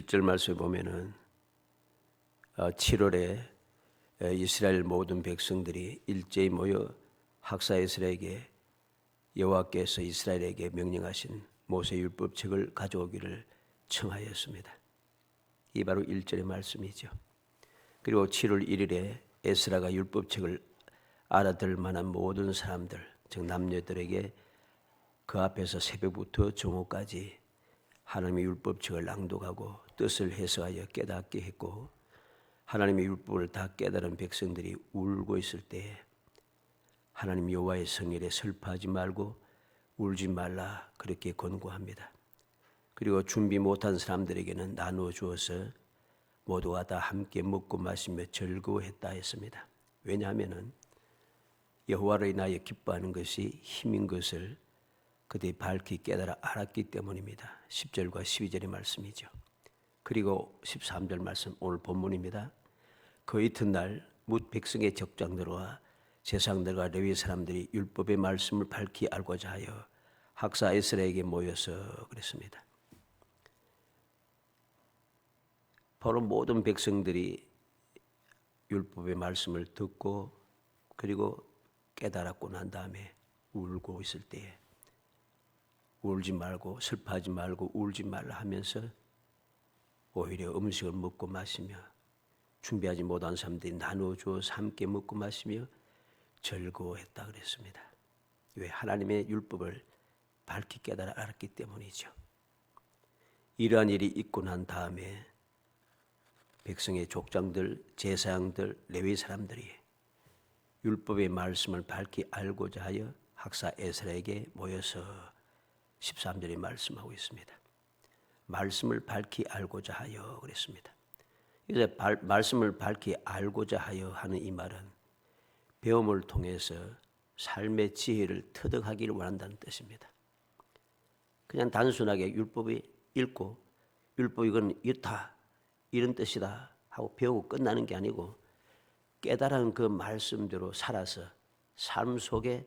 17절 말씀에 보면은 7월에 이스라엘 모든 백성들이 일제히 모여 학사에스라에게 여호와께서 이스라엘에게 명령하신 모세 율법책을 가져오기를 청하였습니다. 이 바로 1절의 말씀이죠. 그리고 7월 1일에 에스라가 율법책을 알아들 만한 모든 사람들, 즉 남녀들에게 그 앞에서 새벽부터 정오까지 하나님의 율법책을 낭독하고 뜻을 해석하여 깨닫게 했고, 하나님의 율법을 다 깨달은 백성들이 울고 있을 때에 하나님 여호와의 성일에 슬퍼하지 말고 울지 말라 그렇게 권고합니다. 그리고 준비 못한 사람들에게는 나누어 주어서 모두가 다 함께 먹고 마시며 즐거워했다 했습니다. 왜냐하면 여호와를 인하여 기뻐하는 것이 힘인 것을 그들이 밝히 깨달아 알았기 때문입니다. 10절과 12절의 말씀이죠. 그리고 13절 말씀 오늘 본문입니다. 그 이튿날 뭇 백성의 족장들과 제사장들과 레위 사람들이 율법의 말씀을 밝히 알고자 하여 학사 에스라에게 모여서 그랬습니다. 바로 모든 백성들이 율법의 말씀을 듣고 그리고 깨달았고 난 다음에 울고 있을 때에 울지 말고 슬퍼하지 말고 울지 말라 하면서 오히려 음식을 먹고 마시며 준비하지 못한 사람들이 나누어 주어서 함께 먹고 마시며 즐거워했다 그랬습니다. 왜? 하나님의 율법을 밝히 깨달아 알았기 때문이죠. 이러한 일이 있고 난 다음에 백성의 족장들, 제사장들, 레위 사람들이 율법의 말씀을 밝히 알고자 하여 학사 에스라에게 모여서 13절에 말씀하고 있습니다. 말씀을 밝히 알고자 하여 그랬습니다. 이제 말씀을 밝히 알고자 하여 하는 이 말은 배움을 통해서 삶의 지혜를 터득하기를 원한다는 뜻입니다. 그냥 단순하게 율법이 읽고 율법 이건 이렇다 이런 뜻이다 하고 배우고 끝나는 게 아니고 깨달은 그 말씀대로 살아서 삶 속에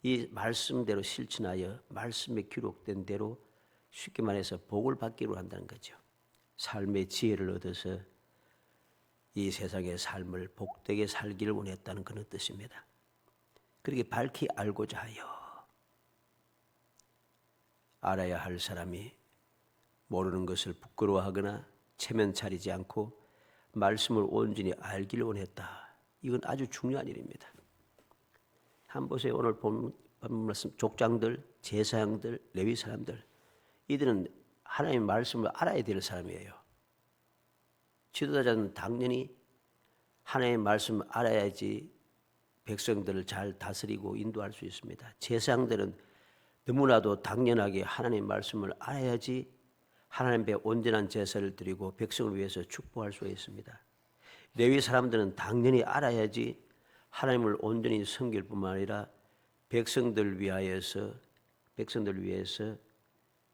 이 말씀대로 실천하여 말씀에 기록된 대로 쉽게 말해서 복을 받기로 한다는 거죠. 삶의 지혜를 얻어서 이 세상의 삶을 복되게 살기를 원했다는 그런 뜻입니다. 그렇게 밝히 알고자 하여 알아야 할 사람이 모르는 것을 부끄러워하거나 체면 차리지 않고 말씀을 온전히 알기를 원했다. 이건 아주 중요한 일입니다. 한번 보세요. 오늘 본 말씀 족장들, 제사장들, 레위 사람들 이들은 하나님의 말씀을 알아야 될 사람이에요. 지도자는 당연히 하나님의 말씀을 알아야지 백성들을 잘 다스리고 인도할 수 있습니다. 제사장들은 너무나도 당연하게 하나님의 말씀을 알아야지 하나님 앞에 온전한 제사를 드리고 백성을 위해서 축복할 수 있습니다. 레위 사람들은 당연히 알아야지 하나님을 온전히 섬길 뿐만 아니라 백성들 위해서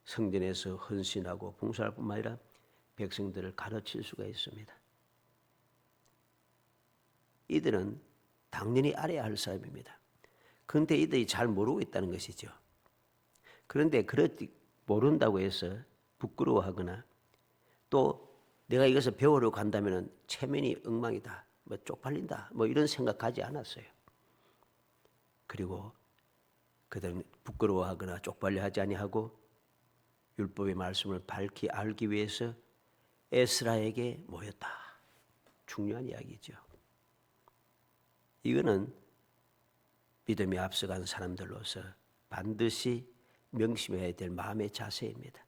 성전에서 헌신하고 봉사할 뿐만 아니라 백성들을 가르칠 수가 있습니다. 이들은 당연히 알아야 할 사람입니다. 그런데 이들이 잘 모르고 있다는 것이죠. 그런데 모른다고 해서 부끄러워하거나 또 내가 이것을 배우려고 한다면 체면이 엉망이다, 쪽팔린다, 이런 생각하지 않았어요. 그리고 그들은 부끄러워하거나 쪽팔려하지 아니하고 율법의 말씀을 밝히 알기 위해서 에스라에게 모였다. 중요한 이야기죠. 이거는 믿음이 앞서간 사람들로서 반드시 명심해야 될 마음의 자세입니다.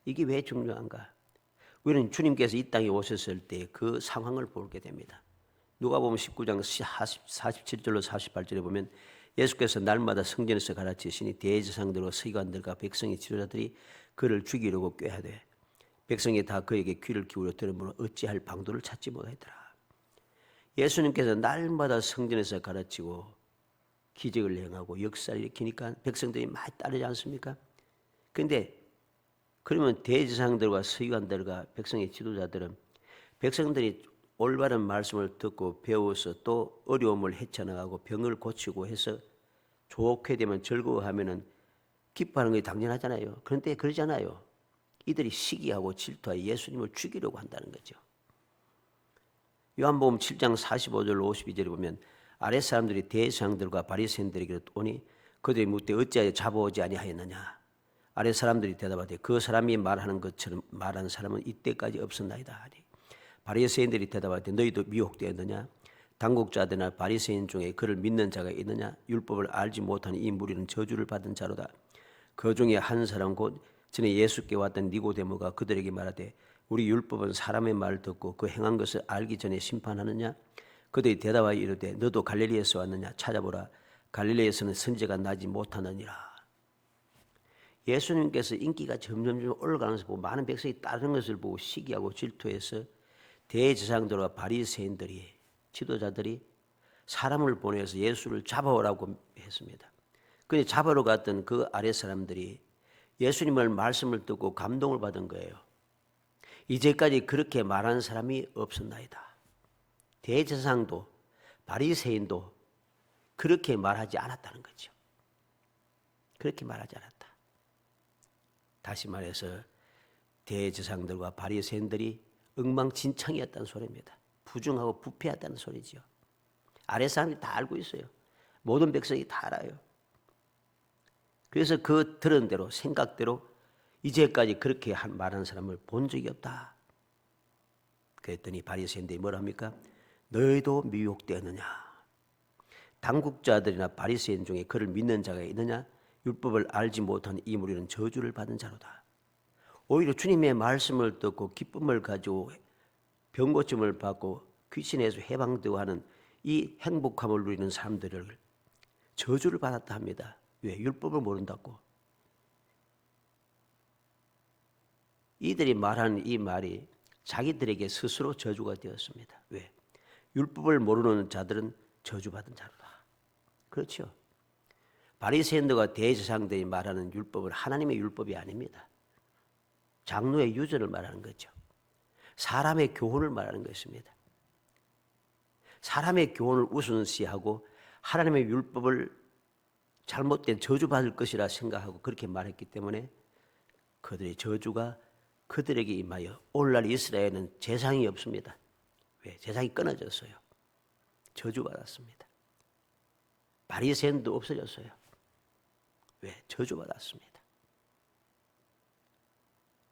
이게 왜 중요한가? 우리는 주님께서 이 땅에 오셨을 때 그 상황을 보게 됩니다. 누가복음 19장 47절로 48절에 보면 예수께서 날마다 성전에서 가르치시니 대제사장들과 서기관들과 백성의 지도자들이 그를 죽이려고 꾀하되 백성이 다 그에게 귀를 기울여 들으므로 어찌할 방도를 찾지 못하더라. 예수님께서 날마다 성전에서 가르치고 기적을 행하고 역사를 일으키니까 백성들이 많이 따르지 않습니까? 그런데 그러면 대제사장들과 서기관들과 백성의 지도자들은 백성들이 올바른 말씀을 듣고 배워서 또 어려움을 헤쳐나가고 병을 고치고 해서 좋게 되면 즐거워하면은 기뻐하는 것이 당연하잖아요. 그런데 그러잖아요. 이들이 시기하고 질투하여 예수님을 죽이려고 한다는 거죠. 요한복음 7장 45절 52절에 보면 아랫 사람들이 대제사장들과 바리새인들에게 오니 그들이 묻되 어찌하여 잡아오지 아니하였느냐. 아랫 사람들이 대답하되 그 사람이 말하는 것처럼 말하는 사람은 이때까지 없었나이다 하니 바리새인들이 대답하되 너희도 미혹되었느냐. 당국자들이나 바리새인 중에 그를 믿는 자가 있느냐. 율법을 알지 못하는 이 무리는 저주를 받은 자로다. 그 중에 한 사람 곧 전에 예수께 왔던 니고데모가 그들에게 말하되 우리 율법은 사람의 말을 듣고 그 행한 것을 알기 전에 심판하느냐. 그들이 대답하여 이르되 너도 갈릴리에서 왔느냐. 찾아보라. 갈릴리에서는 선지자가 나지 못하느니라. 예수님께서 인기가 점점 올라가면서 보고 많은 백성이 따르는 것을 보고 시기하고 질투해서 대제사장들과 바리새인들이 지도자들이 사람을 보내서 예수를 잡아오라고 했습니다. 그런데 잡으러 갔던 그 아랫 사람들이 예수님의 말씀을 듣고 감동을 받은 거예요. 이제까지 그렇게 말하는 사람이 없었나이다. 대제사장도 바리새인도 그렇게 말하지 않았다는 거죠. 그렇게 말하지 않았다. 다시 말해서 대제사장들과 바리새인들이 엉망진창이었다는 소리입니다. 부정하고 부패했다는 소리죠. 아랫 사람이 다 알고 있어요. 모든 백성이 다 알아요. 그래서 그 들은 대로 생각대로 이제까지 그렇게 말하는 사람을 본 적이 없다. 그랬더니 바리새인들이 뭐라 합니까? 너희도 미혹되었느냐. 당국자들이나 바리새인 중에 그를 믿는 자가 있느냐. 율법을 알지 못한 이 무리는 저주를 받은 자로다. 오히려 주님의 말씀을 듣고 기쁨을 가지고 병고침을 받고 귀신에서 해방되고 하는 이 행복함을 누리는 사람들을 저주를 받았다 합니다. 왜? 율법을 모른다고. 이들이 말하는 이 말이 자기들에게 스스로 저주가 되었습니다. 왜? 율법을 모르는 자들은 저주받은 자로다. 그렇죠? 바리새인들과 대제사장들이 말하는 율법은 하나님의 율법이 아닙니다. 장로의 유전을 말하는 거죠. 사람의 교훈을 말하는 것입니다. 사람의 교훈을 우선시하고 하나님의 율법을 잘못된 저주받을 것이라 생각하고 그렇게 말했기 때문에 그들의 저주가 그들에게 임하여 오늘날 이스라엘은 제사장이 없습니다. 왜? 제사장이 끊어졌어요. 저주받았습니다. 바리새인도 없어졌어요. 왜? 저주받았습니다.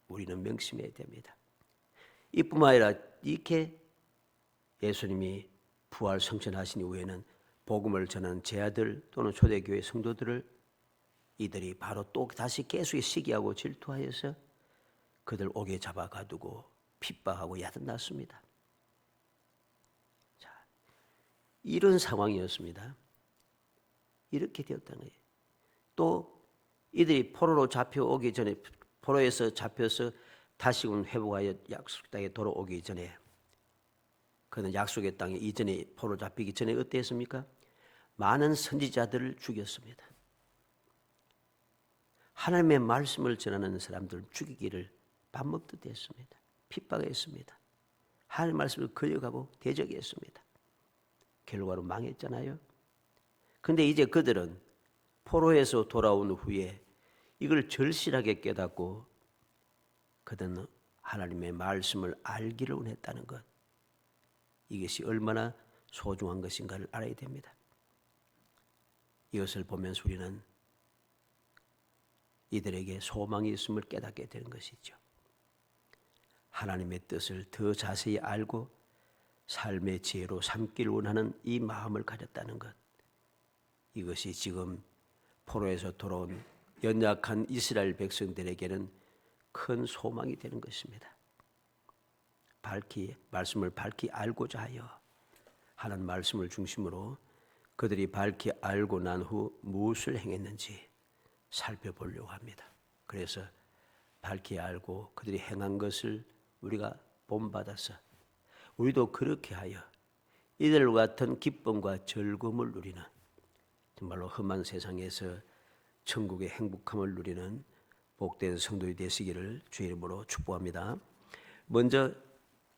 우리는 명심해야 됩니다. 이뿐만 아니라 이렇게 예수님이 부활 성천하신 이후에는 복음을 전하는 제 아들 또는 초대교회 성도들을 이들이 바로 또 다시 계속 시기하고 질투하여서 그들 옥에 잡아가두고 핍박하고 야단났습니다. 자, 이런 상황이었습니다. 이렇게 되었다는 거예요. 또 이들이 포로로 잡혀오기 전에 포로에서 잡혀서 다시금 회복하여 약속 땅에 돌아오기 전에 그는 약속의 땅에 이전에 포로 잡히기 전에 어땠습니까? 많은 선지자들을 죽였습니다. 하나님의 말씀을 전하는 사람들을 죽이기를 밥 먹듯 했습니다. 핍박했습니다. 하나님의 말씀을 거역하고 대적했습니다. 결과로 망했잖아요. 그런데 이제 그들은 포로에서 돌아온 후에 이걸 절실하게 깨닫고 그들은 하나님의 말씀을 알기를 원했다는 것. 이것이 얼마나 소중한 것인가를 알아야 됩니다. 이것을 보면서 우리는 이들에게 소망이 있음을 깨닫게 되는 것이죠. 하나님의 뜻을 더 자세히 알고 삶의 지혜로 삼기를 원하는 이 마음을 가졌다는 것. 이것이 지금 포로에서 돌아온 연약한 이스라엘 백성들에게는 큰 소망이 되는 것입니다. 말씀을 밝히 알고자 하여 하는 말씀을 중심으로 그들이 밝히 알고 난 후 무엇을 행했는지 살펴보려고 합니다. 그래서 밝히 알고 그들이 행한 것을 우리가 본받아서 우리도 그렇게 하여 이들 같은 기쁨과 즐거움을 누리는 정말로 험한 세상에서 천국의 행복함을 누리는 복된 성도이 되시기를 주의 이름으로 축복합니다. 먼저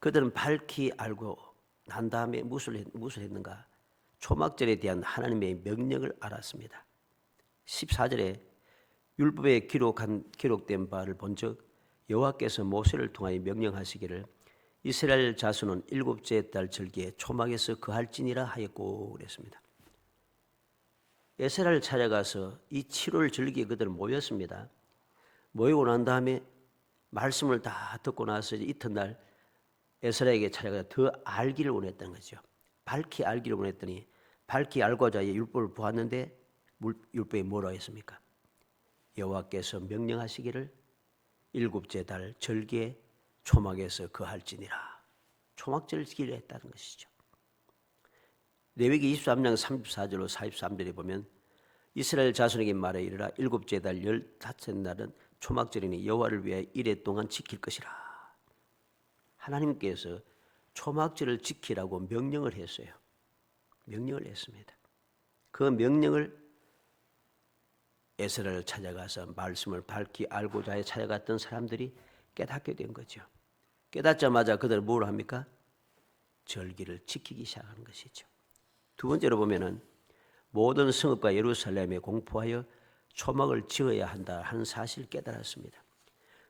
그들은 밝히 알고 난 다음에 무엇을 했는가? 초막절에 대한 하나님의 명령을 알았습니다. 14절에 율법에 기록된 바를 본즉 여호와께서 모세를 통하여 명령하시기를 이스라엘 자손은 일곱째 달 절기에 초막에서 거할지니라 하였고 그랬습니다. 에스라를 찾아가서 이 7월 절기에 그들 모였습니다. 모이고 난 다음에 말씀을 다 듣고 나서 이튿날 에스라에게 찾아가서 더 알기를 원했던 거죠. 밝히 알기를 원했더니 밝히 알고자 율법을 보았는데 율법에 뭐라고 했습니까? 여호와께서 명령하시기를 일곱째 달 절기에 초막에서 거할지니라. 초막절을 지키려 했다는 것이죠. 레위기 23장 34절로 43절에 보면 이스라엘 자손에게 말하 이르라 일곱째 달 15날은 초막절이니 여호와를 위하여 이레 동안 지킬 것이라. 하나님께서 초막절을 지키라고 명령을 했어요. 명령을 했습니다. 그 명령을 에스라를 찾아가서 말씀을 밝히 알고자 해 찾아갔던 사람들이 깨닫게 된 거죠. 깨닫자마자 그들 뭘 합니까? 절기를 지키기 시작하는 것이죠. 두 번째로 보면은 모든 성읍과 예루살렘에 공포하여 초막을 지어야 한다 하는 사실을 깨달았습니다.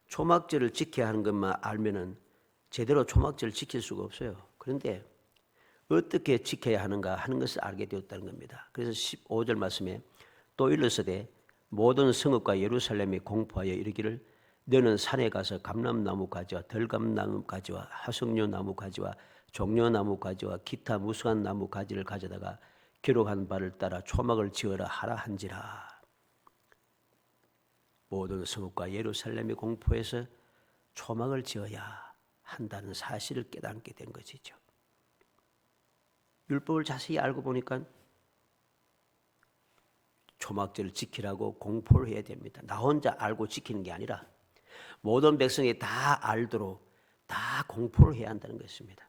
초막절을 지켜야 하는 것만 알면은 제대로 초막절을 지킬 수가 없어요. 그런데 어떻게 지켜야 하는가 하는 것을 알게 되었다는 겁니다. 그래서 15절 말씀에 또 일러서되 모든 성읍과 예루살렘에 공포하여 이르기를 너는 산에 가서 감람나무 가지와 덜감나무 가지와 하석류 나무 가지와 종려나무 가지와 기타 무수한 나무 가지를 가져다가 기록한 바를 따라 초막을 지어라 하라 한지라. 모든 성읍과 예루살렘의 공포에서 초막을 지어야 한다는 사실을 깨닫게 된 것이죠. 율법을 자세히 알고 보니까 초막절을 지키라고 공포를 해야 됩니다. 나 혼자 알고 지키는 게 아니라 모든 백성이 다 알도록 다 공포를 해야 한다는 것입니다.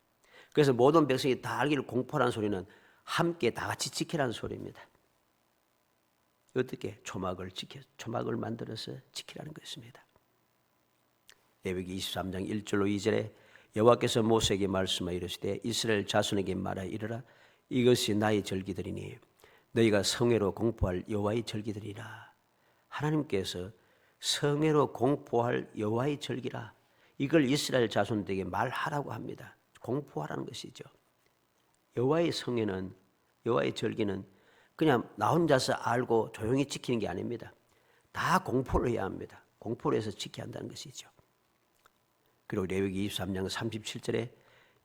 그래서 모든 백성이 다 알기를 공포라는 소리는 함께 다 같이 지키라는 소리입니다. 어떻게? 초막을 만들어서 지키라는 것입니다. 레위기 23장 1절로 2절에 여호와께서 모세에게 말씀하여 이르시되 이스라엘 자손에게 말하여 이르라 이것이 나의 절기들이니 너희가 성회로 공포할 여호와의 절기들이라. 하나님께서 성회로 공포할 여호와의 절기라. 이걸 이스라엘 자손들에게 말하라고 합니다. 공포하라는 것이죠. 여호와의 성회는 여호와의 절기는 그냥 나 혼자서 알고 조용히 지키는 게 아닙니다. 다 공포를 해야 합니다. 공포를 해서 지켜야 한다는 것이죠. 그리고 레위기 23장 37절에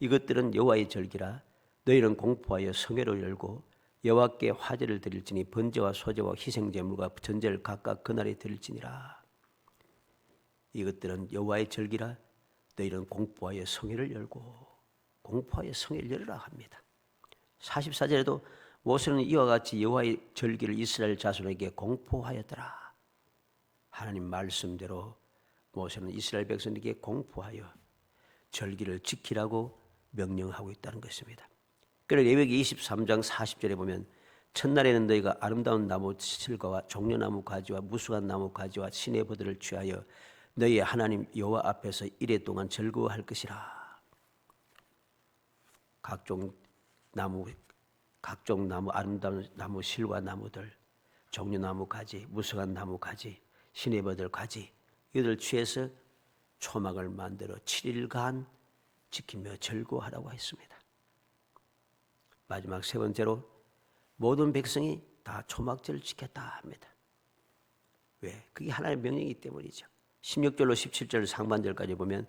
이것들은 여호와의 절기라 너희는 공포하여 성회를 열고 여호와께 화제를 드릴지니 번제와 소제와 희생제물과 전제를 각각 그날에 드릴지니라. 이것들은 여호와의 절기라 너희는 공포하여 성회를 열고 공포하여 성회를 열으라 합니다. 44절에도 모세는 이와 같이 여호와의 절기를 이스라엘 자손에게 공포하였더라. 하나님 말씀대로 모세는 이스라엘 백성에게 공포하여 절기를 지키라고 명령하고 있다는 것입니다. 그래서 레위기 23장 40절에 보면 첫날에는 너희가 아름다운 나무 실과와 종려나무 가지와 무수한 나무 가지와 시내 버들을 취하여 너희의 하나님 여호와 앞에서 이레 동안 즐거워할 것이라. 각종 나무 아름다운 나무 실과 나무들 종려나무 가지 무수한 나무 가지 시내 버들 가지 이들 취해서 초막을 만들어 7일간 지키며 즐거워하라고 했습니다. 마지막 세 번째로 모든 백성이 다 초막절을 지켰다 합니다. 왜? 그게 하나님의 명령이기 때문이죠. 16절로 17절 상반절까지 보면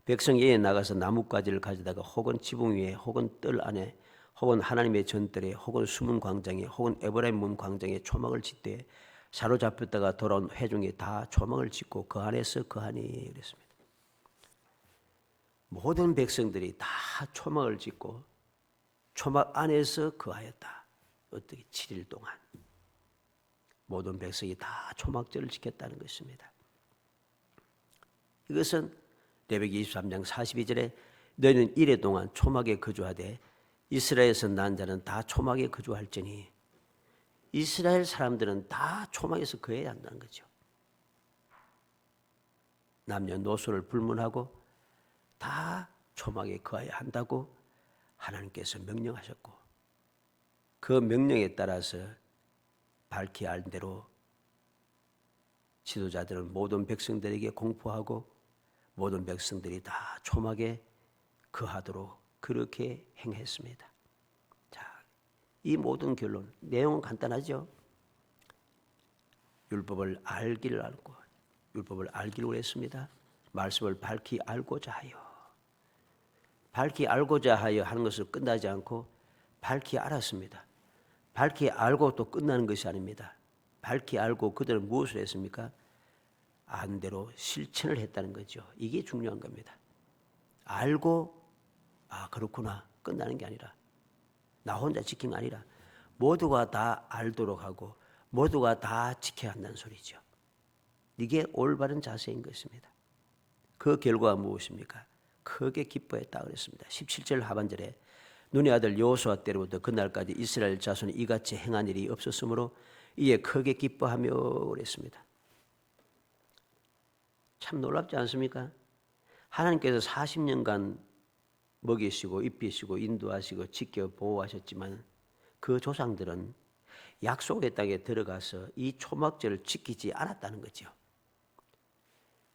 백성 예에 나가서 나뭇가지를 가져다가 혹은 지붕 위에 혹은 뜰 안에 혹은 하나님의 전뜰에 혹은 수문 광장에 혹은 에브라임 문 광장에 초막을 짓되 사로잡혔다가 돌아온 회중에 다 초막을 짓고 그 안에서 거하니 그랬습니다. 모든 백성들이 다 초막을 짓고 초막 안에서 거하였다. 어떻게 7일 동안 모든 백성이 다 초막절을 지켰다는 것입니다. 이것은 레위기 23장 42절에 너희는 이레 동안 초막에 거주하되 이스라엘에서 난 자는 다 초막에 거주할지니 이스라엘 사람들은 다 초막에서 거해야 한다는 거죠. 남녀노소를 불문하고 다 초막에 거해야 한다고 하나님께서 명령하셨고 그 명령에 따라서 밝히 알 대로 지도자들은 모든 백성들에게 공포하고 모든 백성들이 다 초막에 거하도록 그렇게 행했습니다. 자, 이 모든 결론, 내용은 간단하죠. 율법을 알기를 알고, 율법을 알기로 했습니다. 말씀을 밝히 알고자 하여, 밝히 알고자 하여 하는 것을 끝나지 않고 밝히 알았습니다. 밝히 알고 또 끝나는 것이 아닙니다. 밝히 알고 그들은 무엇을 했습니까? 안 대로 실천을 했다는 거죠. 이게 중요한 겁니다. 알고 그렇구나 끝나는 게 아니라 나 혼자 지킨 게 아니라 모두가 다 알도록 하고 모두가 다 지켜야 한다는 소리죠. 이게 올바른 자세인 것입니다. 그 결과가 무엇입니까? 크게 기뻐했다 그랬습니다. 17절 하반절에 눈의 아들 여호수아 때로부터 그날까지 이스라엘 자손이 이같이 행한 일이 없었으므로 이에 크게 기뻐하며 그랬습니다. 참 놀랍지 않습니까? 하나님께서 40년간 먹이시고 입히시고 인도하시고 지켜 보호하셨지만 그 조상들은 약속의 땅에 들어가서 이 초막절을 지키지 않았다는 거죠.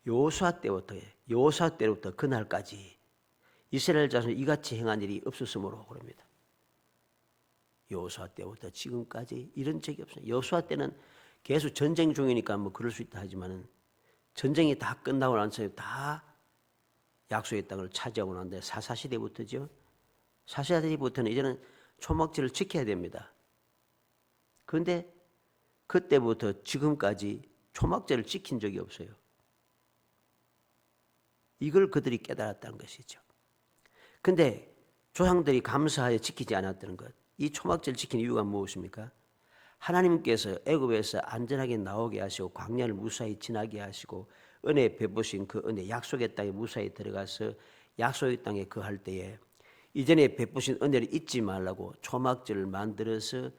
여호수아 때부터 그날까지 이스라엘 자손이 이같이 행한 일이 없었으므로 그럽니다. 여호수아 때부터 지금까지 이런 적이 없어요. 여호수아 때는 계속 전쟁 중이니까 뭐 그럴 수 있다 하지만은 전쟁이 다 끝나고 나서 다 약속의 땅을 차지하고 난데 사사시대부터죠. 사사시대부터는 이제는 초막절을 지켜야 됩니다. 그런데 그때부터 지금까지 초막절을 지킨 적이 없어요. 이걸 그들이 깨달았다는 것이죠. 그런데 조상들이 감사하여 지키지 않았다는 것. 이 초막절 지킨 이유가 무엇입니까? 하나님께서 애굽에서 안전하게 나오게 하시고 광야를 무사히 지나게 하시고 은혜 베푸신 그 은혜 약속의 땅에 무사히 들어가서 약속의 땅에 거할 때에 이전에 베푸신 은혜를 잊지 말라고 초막절을 만들어서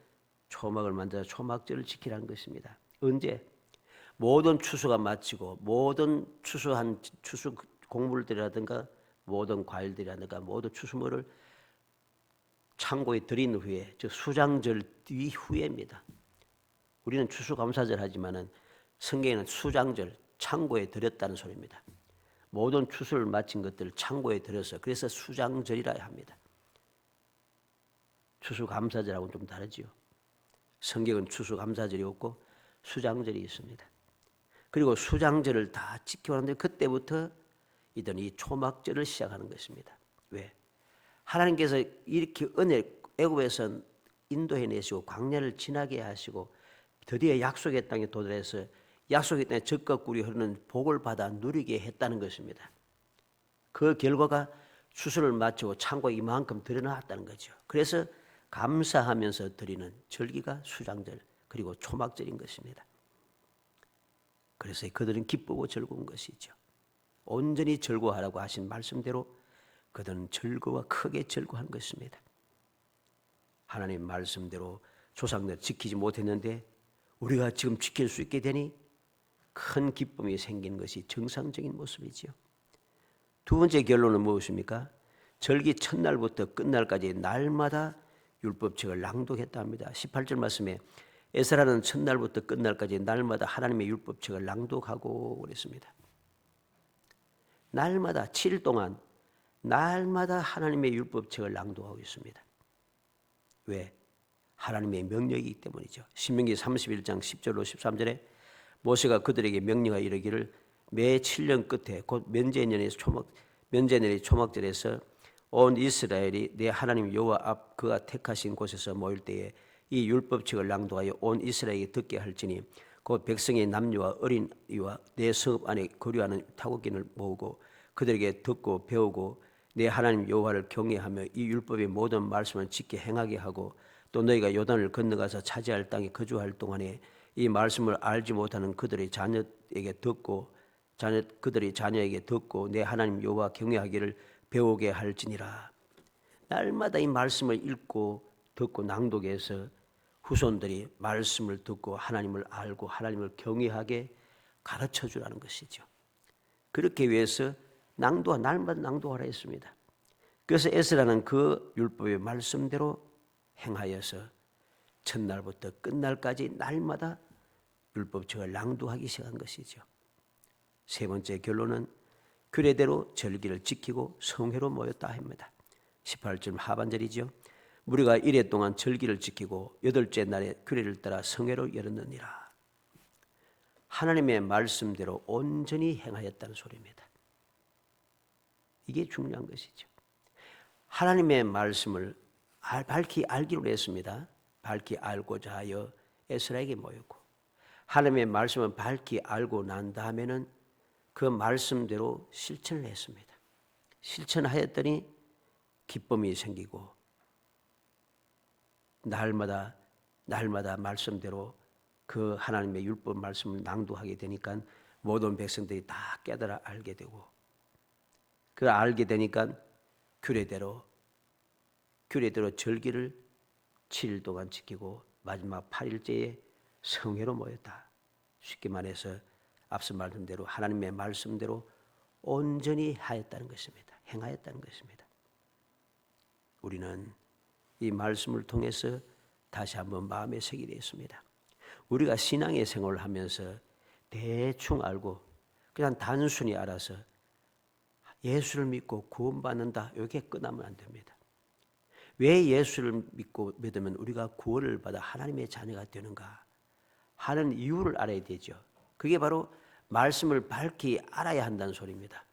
초막절을 지키라는 것입니다. 언제? 모든 추수가 마치고 모든 추수 곡물들이라든가 모든 과일들이라든가 모든 추수물을 창고에 들인 후에, 즉 수장절 이후에입니다. 우리는 추수감사절 하지만은 성경에는 수장절 창고에 들였다는 소리입니다. 모든 추수를 마친 것들을 창고에 들여서 그래서 수장절이라 합니다. 추수감사절하고는 좀 다르지요. 성경은 추수감사절이 없고 수장절이 있습니다. 그리고 수장절을 다 지켜왔는데 그때부터 이들은 이 초막절을 시작하는 것입니다. 왜? 하나님께서 이렇게 애굽에서 인도해내시고 광야를 지나게 하시고 드디어 약속의 땅에 도달해서 약속의 땅에 젖과 꿀이 흐르는 복을 받아 누리게 했다는 것입니다. 그 결과가 추수를 마치고 창고에 이만큼 드러났다는 거죠. 그래서 감사하면서 드리는 절기가 수장절 그리고 초막절인 것입니다. 그래서 그들은 기쁘고 즐거운 것이죠. 온전히 즐거워하라고 하신 말씀대로 그들은 즐거워 크게 즐거워한 것입니다. 하나님 말씀대로 조상들 지키지 못했는데 우리가 지금 지킬 수 있게 되니 큰 기쁨이 생기는 것이 정상적인 모습이지요. 두 번째 결론은 무엇입니까? 절기 첫날부터 끝날까지 날마다 율법책을 낭독했다 합니다. 18절 말씀에 에스라는 첫날부터 끝날까지 날마다 하나님의 율법책을 낭독하고 그랬습니다. 날마다 7일 동안 날마다 하나님의 율법책을 낭독하고 있습니다. 왜? 하나님의 명령이기 때문이죠. 신명기 31장 10절로 13절에 모세가 그들에게 명령하여 이르기를 매 7년 끝에 곧 면제년의 초막절에서 온 이스라엘이 내 하나님 여호와 앞 그가 택하신 곳에서 모일 때에 이 율법책을 낭독하여 온 이스라엘에게 듣게 할지니 곧 백성의 남녀와 어린이와 내 성읍 안에 거류하는 타국인을 모으고 그들에게 듣고 배우고 내 하나님 여호와를 경외하며 이 율법의 모든 말씀을 지켜 행하게 하고 또 너희가 요단을 건너가서 차지할 땅에 거주할 동안에 이 말씀을 알지 못하는 그들의 자녀에게 듣고 그들의 자녀에게 듣고 내 하나님 여호와 경외하기를 배우게 할지니라. 날마다 이 말씀을 읽고 듣고 낭독해서 후손들이 말씀을 듣고 하나님을 알고 하나님을 경외하게 가르쳐 주라는 것이죠. 그렇게 위해서 날마다 낭독하라 했습니다. 그래서 에스라는 그 율법의 말씀대로 행하여서 첫날부터 끝날까지 날마다 율법책을 낭독하기 시작한 것이죠. 세 번째 결론은 규례대로 절기를 지키고 성회로 모였다 합니다. 18절 하반절이죠. 무리가 이레 동안 절기를 지키고 여덟째 날에 규례를 따라 성회로 열었느니라. 하나님의 말씀대로 온전히 행하였다는 소리입니다. 이게 중요한 것이죠. 하나님의 말씀을 밝히 알기로 했습니다. 밝히 알고자 하여 에스라에게 모였고, 하나님의 말씀을 밝히 알고 난 다음에는 그 말씀대로 실천을 했습니다. 실천하였더니 기쁨이 생기고 날마다 말씀대로 그 하나님의 율법 말씀을 낭독하게 되니까 모든 백성들이 다 깨달아 알게 되고, 그 알게 되니까 규례대로 절기를 7일 동안 지키고 마지막 8일째에 성회로 모였다. 쉽게 말해서 앞서 말한 대로 하나님의 말씀대로 온전히 하였다는 것입니다. 행하였다는 것입니다. 우리는 이 말씀을 통해서 다시 한번 마음에 새기려 했습니다. 우리가 신앙의 생활을 하면서 대충 알고 그냥 단순히 알아서 예수를 믿고 구원받는다, 이게 끝나면 안 됩니다. 왜 예수를 믿고 믿으면 우리가 구원을 받아 하나님의 자녀가 되는가 하는 이유를 알아야 되죠. 그게 바로 말씀을 밝히 알아야 한다는 소리입니다.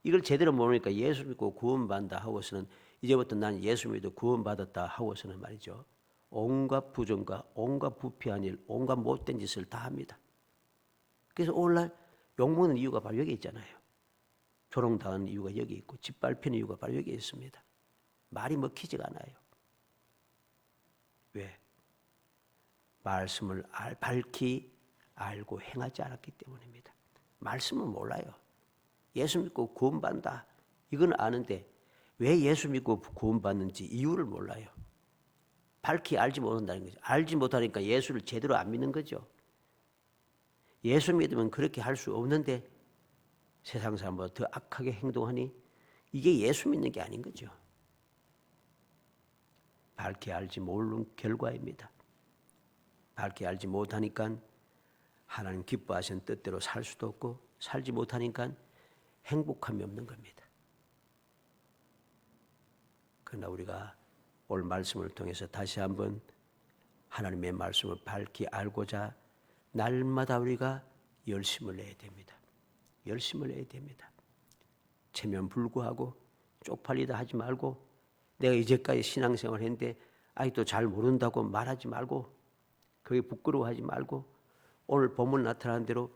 이걸 제대로 모르니까 예수 믿고 구원받는다 하고서는 이제부터 난 예수 믿어 구원받았다 하고서는 말이죠, 온갖 부정과 온갖 부패한 일, 온갖 못된 짓을 다 합니다. 그래서 오늘날 욕먹는 이유가 바로 여기 있잖아요. 조롱당하는 이유가 여기 있고 짓밟히는 이유가 바로 여기 있습니다. 말이 먹히지가 않아요. 왜? 말씀을 밝히 알고 행하지 않았기 때문입니다. 말씀은 몰라요. 예수 믿고 구원받는다, 이건 아는데 왜 예수 믿고 구원받는지 이유를 몰라요. 밝히 알지 못한다는 거죠. 알지 못하니까 예수를 제대로 안 믿는 거죠. 예수 믿으면 그렇게 할 수 없는데 세상 사람보다 더 악하게 행동하니 이게 예수 믿는 게 아닌 거죠. 밝히 알지 모르는 결과입니다. 밝히 알지 못하니까 하나님 기뻐하시는 뜻대로 살 수도 없고, 살지 못하니까 행복함이 없는 겁니다. 그러나 우리가 오늘 말씀을 통해서 다시 한번 하나님의 말씀을 밝히 알고자 날마다 우리가 열심을 내야 됩니다. 열심을 내야 됩니다. 체면 불구하고 쪽팔리다 하지 말고, 내가 이제까지 신앙생활 했는데 아직도 잘 모른다고 말하지 말고, 그게 부끄러워하지 말고, 오늘 본문 나타난 대로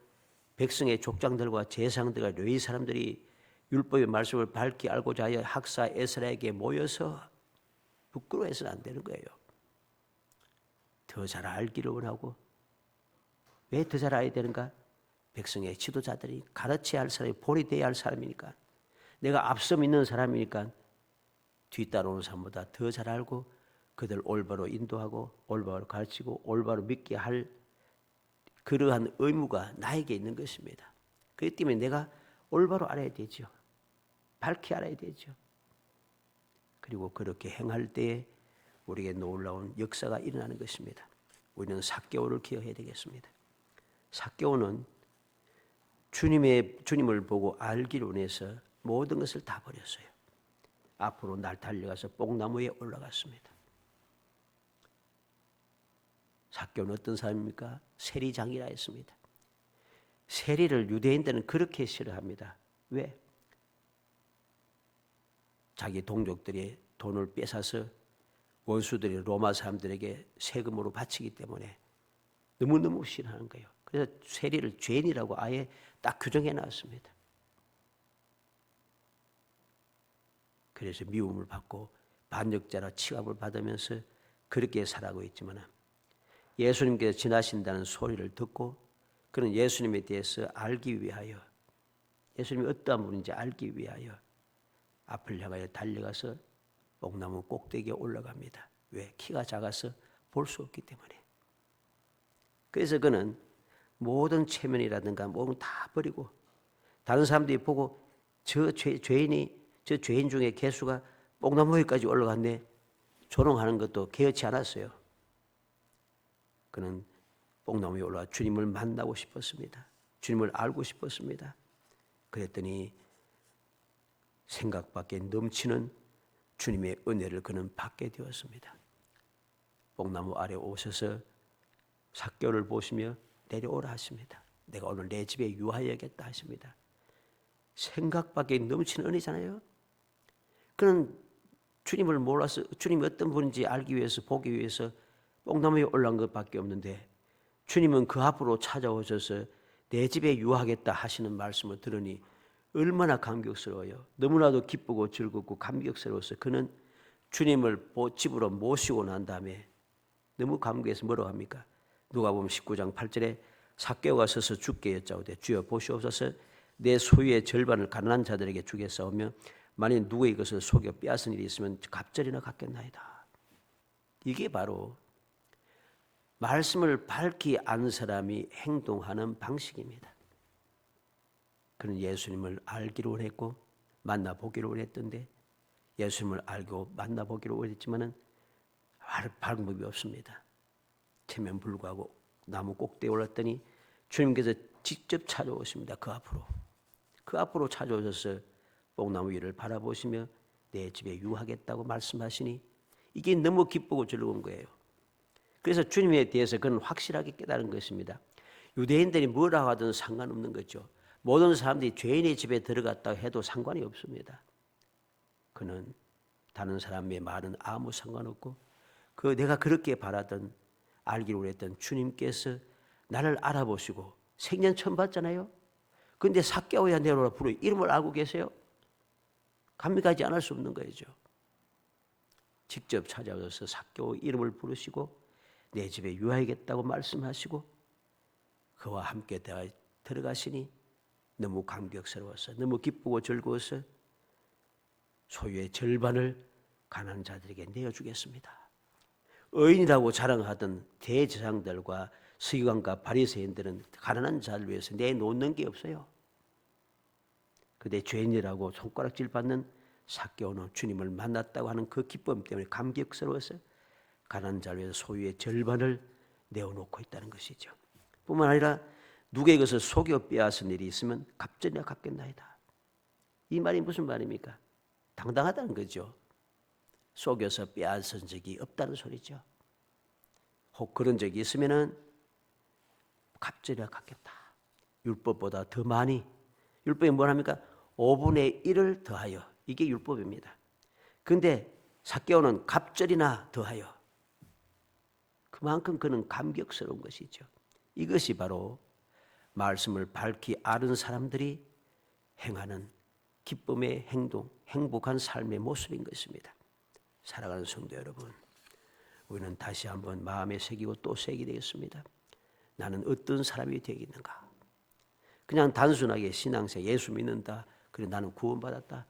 백성의 족장들과 제사장들과 레위 사람들이 율법의 말씀을 밝히 알고자 하여 학사 에스라에게 모여서 부끄러워해서는 안 되는 거예요. 더 잘 알기를 원하고, 왜 더 잘 알아야 되는가? 백성의 지도자들이 가르쳐야 할 사람이 본이 되어야 할 사람이니까, 내가 앞서 믿는 사람이니까 뒤따라오는 사람보다 더 잘 알고 그들 올바로 인도하고 올바로 가르치고 올바로 믿게 할 그러한 의무가 나에게 있는 것입니다. 그렇기 때문에 내가 올바로 알아야 되죠. 밝히 알아야 되죠. 그리고 그렇게 행할 때에 우리에게 놀라운 역사가 일어나는 것입니다. 우리는 삭개오를 기억해야 되겠습니다. 삭개오는 주님을 보고 알기를 원해서 모든 것을 다 버렸어요. 앞으로 날 달려가서 뽕나무에 올라갔습니다. 삭개오는 어떤 사람입니까? 세리장이라 했습니다. 세리를 유대인들은 그렇게 싫어합니다. 왜? 자기 동족들이 돈을 뺏어서 원수들이 로마 사람들에게 세금으로 바치기 때문에 너무너무 싫어하는 거예요. 그래서 세리를 죄인이라고 아예 딱 규정해 놨습니다. 그래서 미움을 받고 반역자라 취급을 받으면서 그렇게 살아가고 있지만, 예수님께서 지나신다는 소리를 듣고 그는 예수님에 대해서 알기 위하여, 예수님이 어떠한 분인지 알기 위하여 앞을 향하여 달려가서 뽕나무 꼭대기에 올라갑니다. 왜? 키가 작아서 볼 수 없기 때문에. 그래서 그는 모든 체면이라든가 모든 다 버리고, 다른 사람들이 보고 저 죄인 중에 개수가 뽕나무에까지 올라갔네, 조롱하는 것도 개의치 않았어요. 그는 뽕나무에 올라가 주님을 만나고 싶었습니다. 주님을 알고 싶었습니다. 그랬더니 생각밖에 넘치는 주님의 은혜를 그는 받게 되었습니다. 뽕나무 아래 오셔서 삭개오를 보시며 내려오라 하십니다. 내가 오늘 내 집에 유하여야겠다 하십니다. 생각밖에 넘치는 은혜잖아요. 그는 주님을 몰라서 주님이 어떤 분인지 알기 위해서 보기 위해서 뽕나무에 올라간 것밖에 없는데 주님은 그 앞으로 찾아오셔서 내 집에 유하겠다 하시는 말씀을 들으니 얼마나 감격스러워요. 너무나도 기쁘고 즐겁고 감격스러워서 그는 주님을 집으로 모시고 난 다음에 너무 감격해서 뭐라고 합니까? 누가복음 19장 8절에 삭개오가 서서 주께 여짜오되 주여 보시옵소서 내 소유의 절반을 가난한 자들에게 주겠사오며 만일 누구의 것을 속여 빼앗은 일이 있으면 갑절이나 갚겠나이다. 이게 바로 말씀을 밝히 아는 사람이 행동하는 방식입니다. 그는 예수님을 알기로 원했고 만나보기로 원했던데 예수님을 알고 만나보기로 원했지만은 방법이 없습니다. 체면 불구하고 나무 꼭대기에 올랐더니 주님께서 직접 찾아오십니다. 그 앞으로 찾아오셔서 뽕나무 위를 바라보시며 내 집에 유하겠다고 말씀하시니 이게 너무 기쁘고 즐거운 거예요. 그래서 주님에 대해서 그는 확실하게 깨달은 것입니다. 유대인들이 뭐라고 하든 상관없는 거죠. 모든 사람들이 죄인의 집에 들어갔다고 해도 상관이 없습니다. 그는 다른 사람의 말은 아무 상관없고 내가 그렇게 바라던 알기로 했던 주님께서 나를 알아보시고 생전 처음 봤잖아요. 그런데 삭개오야 내려오라 부르 이름을 알고 계세요? 감lik하지 않을 수 없는 거죠. 직접 찾아오셔서 삭개오 이름을 부르시고 내 집에 유하겠다고 말씀하시고 그와 함께 들어가시니 너무 감격스러워서 너무 기쁘고 즐거워서 소유의 절반을 가난한 자들에게 내어주겠습니다. 의인이라고 자랑하던 대제사장들과 서기관과 바리새인들은 가난한 자를 위해서 내놓는 게 없어요. 그런데 죄인이라고 손가락질 받는 삭개오는 주님을 만났다고 하는 그 기쁨 때문에 감격스러워서 가난한 자를 위해서 소유의 절반을 내어놓고 있다는 것이죠. 뿐만 아니라 누구의 것을 속여 빼앗은 일이 있으면 갑절이나 갚겠나이다. 이 말이 무슨 말입니까? 당당하다는 거죠. 속여서 빼앗은 적이 없다는 소리죠. 혹 그런 적이 있으면은 갑절이나 갚겠다. 율법보다 더 많이. 율법이 뭐랍니까? 5분의 1을 더하여. 이게 율법입니다. 그런데 삭개오는 갑절이나 더하여. 그만큼 그는 감격스러운 것이죠. 이것이 바로 말씀을 밝히 아는 사람들이 행하는 기쁨의 행동, 행복한 삶의 모습인 것입니다. 사랑하는 성도 여러분, 우리는 다시 한번 마음에 새기고 또 새기게 되겠습니다. 나는 어떤 사람이 되겠는가? 그냥 단순하게 신앙생 예수 믿는다, 그래 나는 구원받았다,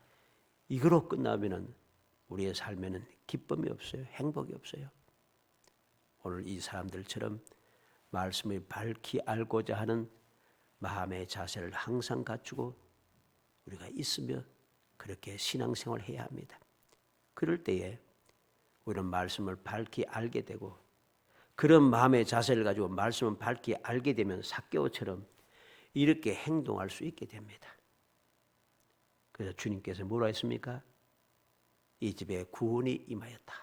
이거로 끝나면은 우리의 삶에는 기쁨이 없어요. 행복이 없어요. 오늘 이 사람들처럼 말씀을 밝히 알고자 하는 마음의 자세를 항상 갖추고 우리가 있으며 그렇게 신앙생활을 해야 합니다. 그럴 때에 우리는 말씀을 밝히 알게 되고 그런 마음의 자세를 가지고 말씀을 밝히 알게 되면 삭개오처럼 이렇게 행동할 수 있게 됩니다. 그래서 주님께서 뭐라 했습니까? 이 집에 구원이 임하였다.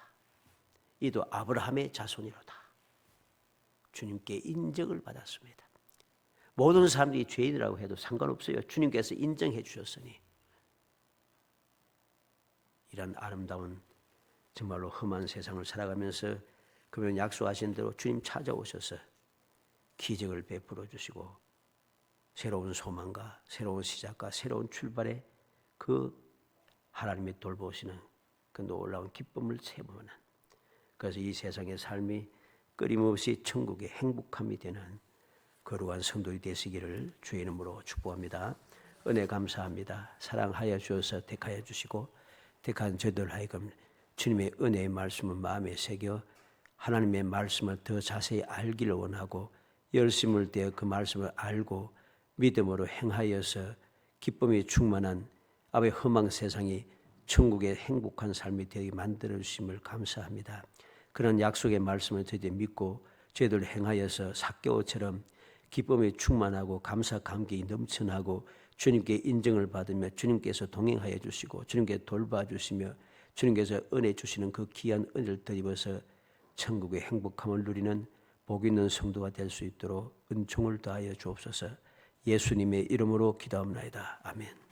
이도 아브라함의 자손이로다. 주님께 인정을 받았습니다. 모든 사람들이 죄인이라고 해도 상관없어요. 주님께서 인정해 주셨으니. 이런 아름다운 정말로 험한 세상을 살아가면서 그분 약속하신 대로 주님 찾아오셔서 기적을 베풀어 주시고 새로운 소망과 새로운 시작과 새로운 출발에 그 하나님의 돌보시는 그 놀라운 기쁨을 체험하는, 그래서 이 세상의 삶이 끊임없이 천국의 행복함이 되는 거룩한 성도이 되시기를 주의 이름으로 축복합니다. 은혜 감사합니다. 사랑하여 주셔서 택하여 주시고 택한 저희들 하여금 주님의 은혜의 말씀을 마음에 새겨 하나님의 말씀을 더 자세히 알기를 원하고 열심을 대해 그 말씀을 알고 믿음으로 행하여서 기쁨이 충만한 아버의 험한 세상이 천국의 행복한 삶이 되게 만들어 주심을 감사합니다. 그런 약속의 말씀을 저희들 믿고 저희들 행하여서 삭개오처럼 기쁨이 충만하고 감사 감격이 넘쳐나고 주님께 인정을 받으며 주님께서 동행하여 주시고 주님께 돌봐주시며 주님께서 은혜 주시는 그 귀한 은혜를 드리면서 천국의 행복함을 누리는 복 있는 성도가 될 수 있도록 은총을 다하여 주옵소서. 예수님의 이름으로 기도합나이다. 아멘.